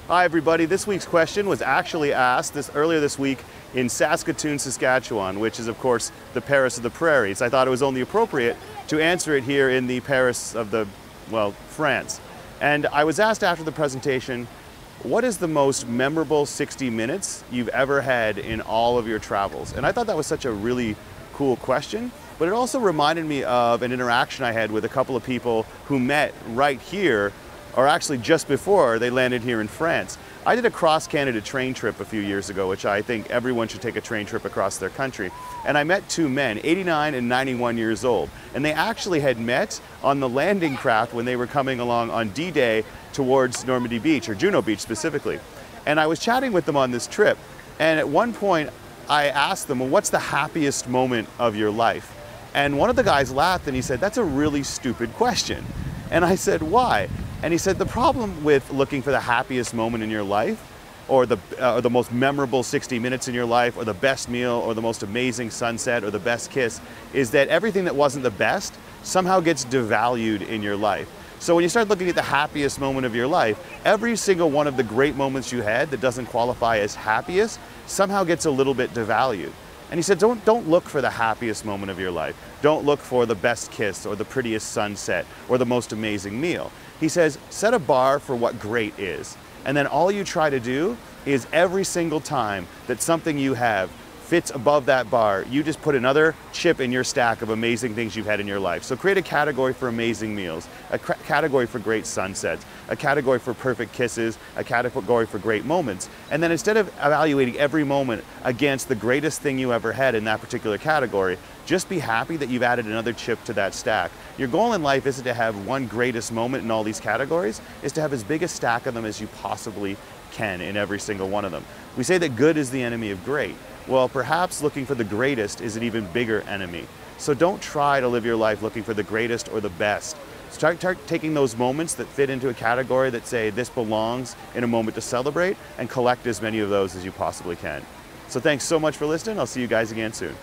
Hi everybody, this week's question was actually asked earlier this week in Saskatoon, Saskatchewan, which is of course the Paris of the prairies. I thought it was only appropriate to answer it here in the Paris of France. And I was asked after the presentation, what is the most memorable 60 minutes you've ever had in all of your travels? And I thought that was such a really cool question, but it also reminded me of an interaction I had with a couple of people who met right here, or actually just before they landed here in France. I did a cross-Canada train trip a few years ago, which I think everyone should take a train trip across their country. And I met two men, 89 and 91 years old. And they actually had met on the landing craft when they were coming along on D-Day towards Normandy Beach, or Juno Beach specifically. And I was chatting with them on this trip. And at one point, I asked them, well, what's the happiest moment of your life? And one of the guys laughed and he said, that's a really stupid question. And I said, why? And he said, the problem with looking for the happiest moment in your life, or the most memorable 60 minutes in your life, or the best meal, or the most amazing sunset, or the best kiss, is that everything that wasn't the best somehow gets devalued in your life. So when you start looking at the happiest moment of your life, every single one of the great moments you had that doesn't qualify as happiest somehow gets a little bit devalued. And he said, don't look for the happiest moment of your life. Don't look for the best kiss or the prettiest sunset or the most amazing meal. He says, set a bar for what great is. And then all you try to do is every single time that something you have fits above that bar, you just put another chip in your stack of amazing things you've had in your life. So create a category for amazing meals, a category for great sunsets, a category for perfect kisses, a category for great moments. And then instead of evaluating every moment against the greatest thing you ever had in that particular category, just be happy that you've added another chip to that stack. Your goal in life isn't to have one greatest moment in all these categories, it's to have as big a stack of them as you possibly can in every single one of them. We say that good is the enemy of great. Well, perhaps looking for the greatest is an even bigger enemy. So don't try to live your life looking for the greatest or the best. Start taking those moments that fit into a category that say this belongs in a moment to celebrate, and collect as many of those as you possibly can. So thanks so much for listening. I'll see you guys again soon.